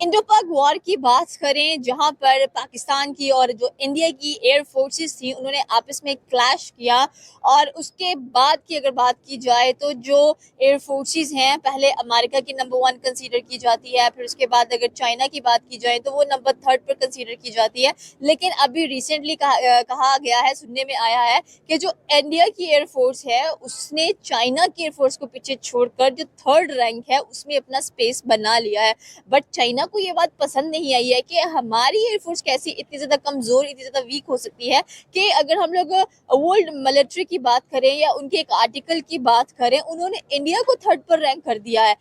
Indo पाक war की बात करें, जहां पर पाकिस्तान की और जो इंडिया की एयर फोर्सेस थी, उन्होंने आपस में क्लैश किया। और उसके बाद की अगर बात की जाए तो जो एयर फोर्सेस हैं, पहले अमेरिका की नंबर 1 कंसीडर की जाती है, फिर उसके बाद अगर चाइना की बात की जाए तो वो नंबर 3 पर कंसीडर की जाती है। लेकिन अभी रिसेंटली कहा गया है, सुनने में आया है कि जो इंडिया की एयर फोर्स है उसने चाइना की एयर फोर्स को पीछे छोड़कर जो 3rd रैंक है उसमें अपना स्पेस बना लिया है। बट चाइना को ये बात पसंद नहीं आई है कि हमारी एयरफोर्स कैसी इतनी ज्यादा कमजोर, इतनी ज्यादा वीक हो सकती है कि अगर हम लोग वर्ल्ड मिलिट्री की बात करें या उनके एक आर्टिकल की बात करें, उन्होंने इंडिया को 3rd पर रैंक कर दिया है।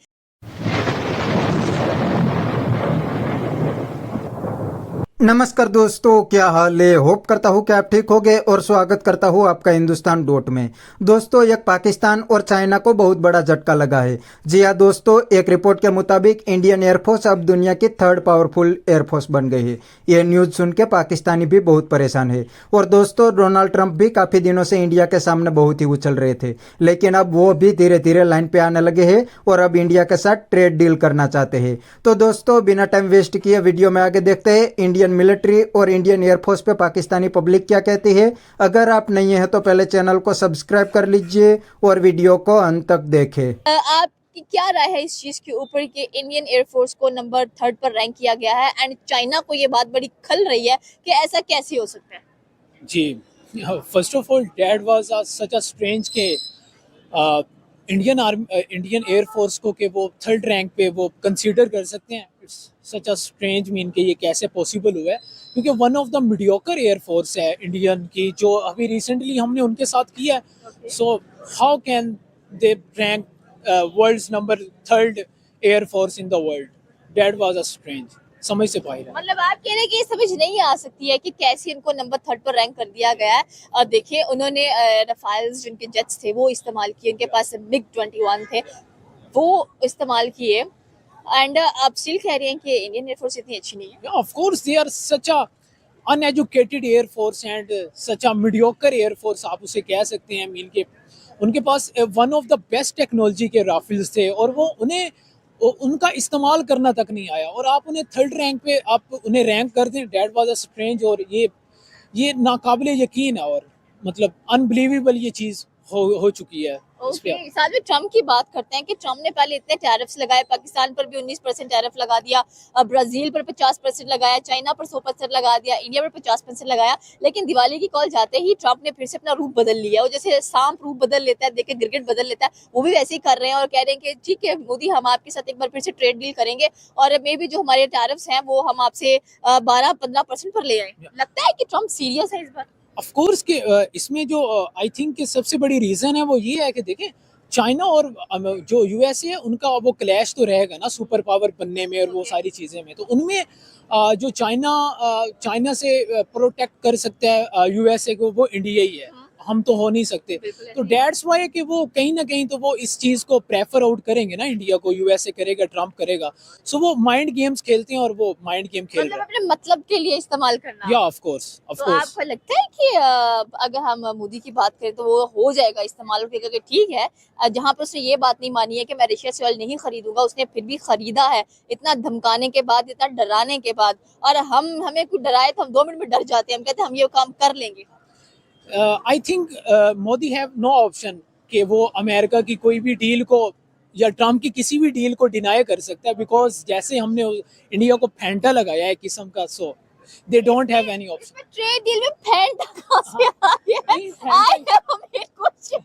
नमस्कार दोस्तों, क्या हाल है। होप करता हूँ कि आप ठीक होंगे और स्वागत करता हूँ आपका हिंदुस्तान डॉट में। दोस्तों, एक पाकिस्तान और चाइना को बहुत बड़ा झटका लगा है। जी हाँ दोस्तों, एक रिपोर्ट के मुताबिक इंडियन एयरफोर्स अब दुनिया की 3rd पावरफुल एयरफोर्स बन गई है। यह न्यूज़ सुन के पाकिस्तानी भी बहुत परेशान है। और दोस्तों, डोनाल्ड ट्रंप भी काफ़ी दिनों से इंडिया के सामने बहुत ही उछल रहे थे, लेकिन अब वो भी धीरे धीरे लाइन पे आने लगे हैं और अब इंडिया के साथ ट्रेड डील करना चाहते हैं। तो दोस्तों, बिना टाइम वेस्ट किए वीडियो में आगे देखते हैं इंडियन मिलिट्री और इंडियन एयरफोर्स पे पाकिस्तानी पब्लिक क्या कहती है। अगर आप नहीं हैं तो पहले चैनल को सब्सक्राइब कर लीजिए और वीडियो को अंत तक देखें। आपकी क्या राय है इस चीज के ऊपर कि इंडियन एयरफोर्स को नंबर 3rd पर रैंक किया गया है एंड चाइना को ये बात बड़ी खल रही है कि ऐसा कैसे हो सकता है? जी, first of all that was such a strange के इंडियन एयर फोर्स को कि वो 3rd रैंक पे वो कंसीडर कर सकते हैं। It's such a strange mean कि ये कैसे पॉसिबल हुआ है, क्योंकि one of the mediocre air force है इंडियन की, जो अभी रिसेंटली हमने उनके साथ किया है। So how can they rank world's number 3rd air force in the world? That was a strange, समझ से बाहर है। मतलब आप कह रहे हैं कि ये समझ नहीं आ सकती है कि कैसे इनको नंबर 3rd पर रैंक कर दिया गया है। और देखिए, उन्होंने रफाइल्स जिनके जेट्स थे वो इस्तेमाल किए, उनके पास मिग 21 थे, वो इस्तेमाल किए। एंड आप स्टिल कह रहे हैं कि इंडियन एयरफोर्स इतनी अच्छी नहीं है। Yeah, of course, they are such a uneducated air force and such a mediocre air force आप उसे कह सकते हैं। मीन के उनके पास one of the best technology के राफेल्स थे और वो उन्हें उनका इस्तेमाल करना तक नहीं आया, और आप उन्हें 3rd रैंक पे आप उन्हें रैंक कर दें। डैट वाज अ स्ट्रेंज, और ये नाकाबिले यकीन है और मतलब अनबिलीवेबल ये चीज़ हो चुकी है। इस पे ओके, साथ में ट्रम्प की बात करते हैं कि ट्रम्प ने पहले इतने टैरिफ्स लगाए, पाकिस्तान पर भी 19% टैरिफ लगा दिया, ब्राजील पर 50% लगाया, चाइना पर 100% लगा दिया, इंडिया पर 50% लगाया। लेकिन दिवाली की कॉल जाते ही ट्रम्प ने फिर से अपना रूप बदल लिया। वो जैसे सांप रूप बदल लेता है, देखे गिरगिट बदल लेता है, वो भी वैसे ही कर रहे हैं और कह रहे हैं कि ठीक है मोदी, हम आपके साथ एक बार फिर से ट्रेड डील करेंगे और मे भी जो हमारे टैरिफ्स हैं वो हम आपसे 12-15% पर ले आए। लगता है कि ट्रम्प सीरियस है इस बार। ऑफ कोर्स के इसमें जो आई थिंक कि सबसे बड़ी रीज़न है वो ये है कि देखें, चाइना और जो यूएसए है उनका वो क्लैश तो रहेगा ना सुपर पावर बनने में और वो सारी चीज़ें में। तो उनमें जो चाइना से प्रोटेक्ट कर सकता है यूएसए को, वो इंडिया ही है। हम तो हो नहीं सकते। तो डैट्स वाई कि वो कहीं ना कहीं तो वो इस चीज़ को प्रेफर आउट करेंगे ना, इंडिया को। यूएसए करेगा, ट्रम्प करेगा। सो वो माइंड गेम्स खेलते हैं और वो माइंड गेम खेल मतलब रहे अपने मतलब के लिए इस्तेमाल करना। हैं। या ऑफ कोर्स, ऑफ तो कोर्स। आपको लगता है कि अगर हम मोदी की बात करें तो वो हो जाएगा इस्तेमाल करके? ठीक है, जहां पर उसने ये बात नहीं मानी है कि मैं रशिया से ऑयल नहीं खरीदूंगा, उसने फिर भी खरीदा है, इतना धमकाने के बाद, इतना डराने के बाद। और हमें कुछ डराए तो हम 2 मिनट में डर जाते हैं, हम कहते हैं हम ये काम कर लेंगे। I think Modi have no option कि वो अमेरिका की कोई भी डील को या ट्रम्प की किसी भी डील को डिनाई कर सकता है, बिकॉज जैसे हमने इंडिया को फेंटा लगाया है किस्म का, so they don't have any option. Trade deal में फेंटा कहाँ से आ गया है? नहीं, फेंटा आई हैव अ क्वेश्चन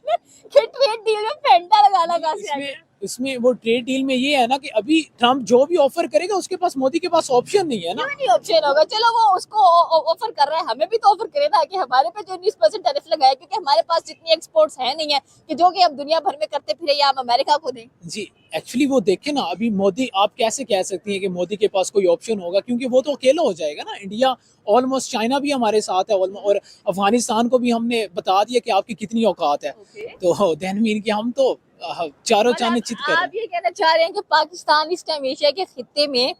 कि ट्रेड डील में फेंटा लगाना कहाँ से आ गया? इसमें इसमें वो ट्रेड डील में ये है ना कि अभी ट्रम्प जो भी ऑफर करेगा उसके पास, मोदी के पास ऑप्शन नहीं है ना। क्यों नहीं ऑप्शन होगा? चलो वो उसको ऑफर कर रहा है, हमें भी तो ऑफर करे ना कि हमारे पे जो 19% टैरिफ लगाए, क्योंकि हमारे पास जितनी एक्सपोर्ट्स है नहीं है कि जो कि हम दुनिया भर में करते फिरे या हम अमेरिका को दें। जी, एक्चुअली वो देखे ना, अभी मोदी, आप कैसे कह सकती हैं कि मोदी के पास कोई ऑप्शन होगा, क्योंकि वो तो अकेला हो जाएगा ना। इंडिया ऑलमोस्ट, चाइना भी हमारे साथ है और अफगानिस्तान को भी हमने बता दिया कि आपकी कितनी औकात है। तो देन मीन कि हम तो चारों चांद चित कर रहे आप ये कहना चाह रहे हैं कि पाकिस्तान इस टाइम एशिया के खित्ते में हैं।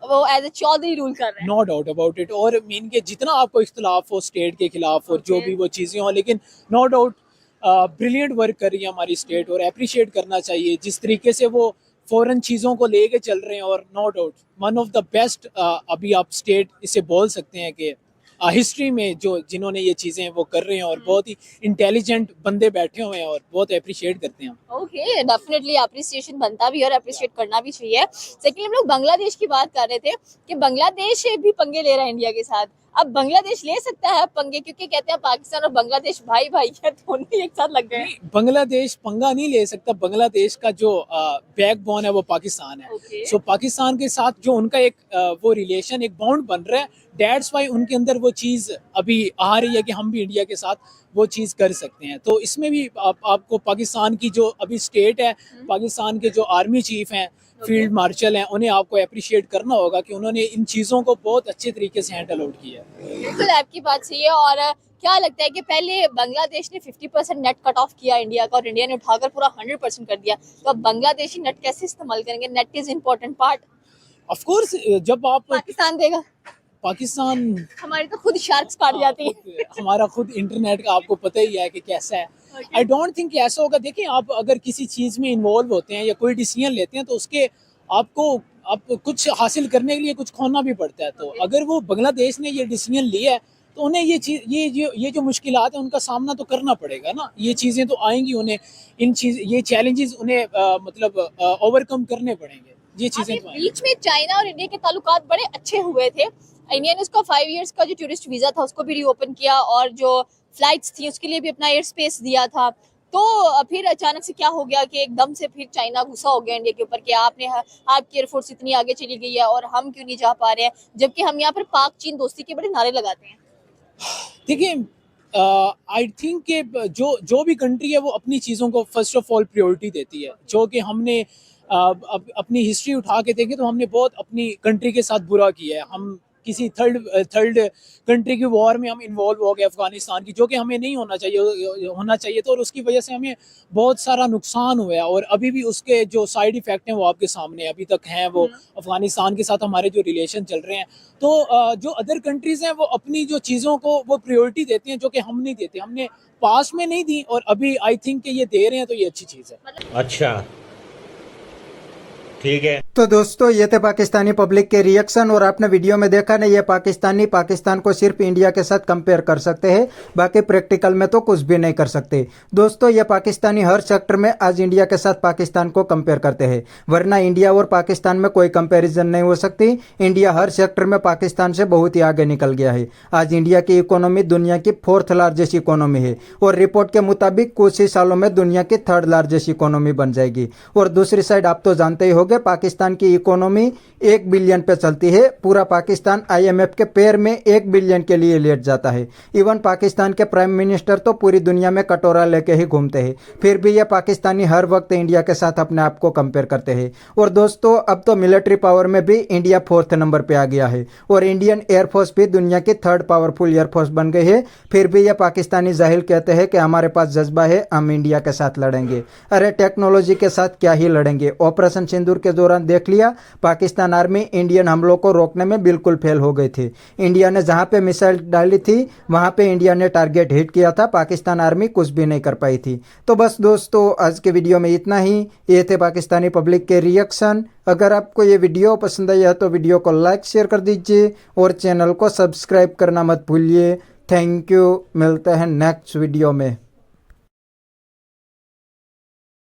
वो एज ए चौधरी रूल कर रहे हैं। No doubt about it. और मीन के जितना आपको इख्तलाफ हो स्टेट के खिलाफ और जो भी वो चीज़ें हो, लेकिन नो डाउट ब्रिलियंट वर्क कर रही है हमारी स्टेट, और अप्रिशिएट करना चाहिए जिस तरीके से वो फॉरेन चीज़ों को लेके चल रहे हैं और no doubt one of the best अभी आप स्टेट इसे बोल सकते हैं कि हिस्ट्री में जो जिन्होंने ये चीज़ें वो कर रहे हैं और बहुत ही इंटेलिजेंट बंदे बैठे हुए हैं और बहुत अप्रिशिएट करते हैं हम। ओके, डेफिनेटली अप्रिसिएशन बनता भी है और अप्रिशिएट करना भी चाहिए। सेकंडली हम लोग बांग्लादेश की बात कर रहे थे कि बांग्लादेश भी पंगे ले रहा है इंडिया के साथ। अब बांग्लादेश ले सकता है पंगे, क्योंकि कहते हैं पाकिस्तान और बांग्लादेश भाई भाई है, दोनों एक साथ लग गए। नहीं, बांग्लादेश पंगा नहीं ले सकता। बांग्लादेश का जो बैकबोन है वो पाकिस्तान है। Okay. सो पाकिस्तान के साथ जो उनका एक वो रिलेशन एक बॉन्ड बन रहा है, डेट्स वाई उनके अंदर वो चीज़ अभी आ रही है कि हम भी इंडिया के साथ वो चीज़ कर सकते हैं। तो इसमें भी आपको पाकिस्तान की जो अभी स्टेट है, पाकिस्तान के जो आर्मी चीफ हैं, फील्ड मार्शल हैं, उन्हें आपको अप्रिशिएट करना होगा कि उन्होंने इन चीज़ों को बहुत अच्छे तरीके से हैंडल आउट किया है। बिल्कुल आपकी बात सही है। और क्या लगता है कि पहले बांग्लादेश ने 50% नेट कट ऑफ किया इंडिया का और इंडिया ने उठाकर पूरा 100% कर दिया, तो अब बांग्लादेशी नेट कैसे इस्तेमाल करेंगे? Net is important part. Of course जब आप पाकिस्तान देगा, पाकिस्तान हमारी तो खुद शार्क्स काट जाती है। हमारा खुद इंटरनेट का आपको पता ही है कि कैसा है। आई डोंट थिंक ऐसा होगा। देखिए, आप अगर किसी चीज़ में इन्वॉल्व होते हैं या कोई डिसीजन लेते हैं तो उसके आप कुछ हासिल करने के लिए कुछ खोना भी पड़ता है। तो अगर वो बांग्लादेश ने ये डिसीजन लिया है तो उन्हें ये जो मुश्किलात है उनका सामना तो करना पड़ेगा ना। ये चीज़ें तो आएंगी, उन्हें ये चैलेंजेस उन्हें मतलब ओवरकम करने पड़ेंगे। ये चीज़ें तो आएंगी। बीच में चाइना और इंडिया के ताल्लुकात बड़े अच्छे हुए थे। इंडिया ने उसका 5 इयर्स का जो टूरिस्ट वीजा था उसको भी रीओपन किया और जो फ्लाइट्स थी उसके लिए भी अपना एयर स्पेस दिया था। तो फिर अचानक से क्या हो गया कि एकदम से फिर चाइना गुस्सा हो गया इंडिया के ऊपर कि आपकी एयरफोर्स इतनी आगे चली गई है और हम क्यों नहीं जा पा रहे हैं, जबकि हम यहाँ पर पाक चीन दोस्ती के बड़े नारे लगाते हैं। देखिए, आई थिंक कि जो भी कंट्री है वो अपनी चीज़ों को फर्स्ट ऑफ ऑल प्रायोरिटी देती है। जो कि हमने अपनी हिस्ट्री उठा के देखें तो हमने बहुत अपनी कंट्री के साथ बुरा किया है। हम किसी थर्ड कंट्री की वॉर में हम इन्वॉल्व हो गए, अफगानिस्तान की, जो कि हमें नहीं होना चाहिए तो, और उसकी वजह से हमें बहुत सारा नुकसान हुआ है और अभी भी उसके जो साइड इफ़ेक्ट हैं वो आपके सामने अभी तक हैं। वो अफगानिस्तान के साथ हमारे जो रिलेशन चल रहे हैं, तो जो अदर कंट्रीज़ हैं वो अपनी जो चीज़ों को वो प्रायोरिटी देती हैं, जो कि हम नहीं देते। हमने पास्ट में नहीं दी और अभी आई थिंक कि ये दे रहे हैं, तो ये अच्छी चीज़ है। अच्छा, ठीक है। तो दोस्तों, ये थे पाकिस्तानी पब्लिक के रिएक्शन। और आपने वीडियो में देखा ना, ये पाकिस्तान को सिर्फ इंडिया के साथ कंपेयर कर सकते हैं, बाकी प्रैक्टिकल में तो कुछ भी नहीं कर सकते। दोस्तों, ये पाकिस्तानी हर सेक्टर में आज इंडिया के साथ पाकिस्तान को कंपेयर करते हैं, वरना इंडिया और पाकिस्तान में कोई कंपेरिजन नहीं हो सकती। इंडिया हर सेक्टर में पाकिस्तान से बहुत ही आगे निकल गया है। आज इंडिया की इकोनॉमी दुनिया की 4th लार्जेस्ट इकोनॉमी है और रिपोर्ट के मुताबिक कुछ ही सालों में दुनिया की 3rd लार्जेस्ट इकोनॉमी बन जाएगी। और दूसरी साइड आप तो जानते ही होंगे, पाकिस्तान की इकोनॉमी 1 बिलियन पे चलती है। पूरा पाकिस्तान IMF के पैर में 1 बिलियन के लिए लेट जाता है। इवन पाकिस्तान के प्राइम मिनिस्टर तो पूरी दुनिया में कटोरा लेके ही घूमते हैं, फिर भी ये पाकिस्तानी हर वक्त इंडिया के साथ अपने आप को कंपेयर करते हैं। और दोस्तों, अब तो मिलिट्री पावर में भी इंडिया 4th नंबर पे आ गया है और इंडियन एयरफोर्स भी दुनिया की 3rd पावरफुल एयरफोर्स बन गई है। फिर भी ये पाकिस्तानी जाहिल कहते हैं कि हमारे पास जज्बा है, हम इंडिया के साथ लड़ेंगे। अरे टेक्नोलॉजी के साथ क्या ही लड़ेंगे। ऑपरेशन सिंदूर के दौरान देख लिया, पाकिस्तान आर्मी इंडियन हमलों को रोकने में बिल्कुल फेल हो गई थी। इंडिया ने जहां पे मिसाइल डाली थी वहां पे इंडिया ने टारगेट हिट किया था, पाकिस्तान आर्मी कुछ भी नहीं कर पाई थी। तो बस दोस्तों, आज के वीडियो में इतना ही। ये थे पाकिस्तानी पब्लिक के रिएक्शन। अगर आपको ये वीडियो पसंद आया तो वीडियो को लाइक शेयर कर दीजिए और चैनल को सब्सक्राइब करना मत भूलिए। थैंक यू, मिलते हैं नेक्स्ट वीडियो में।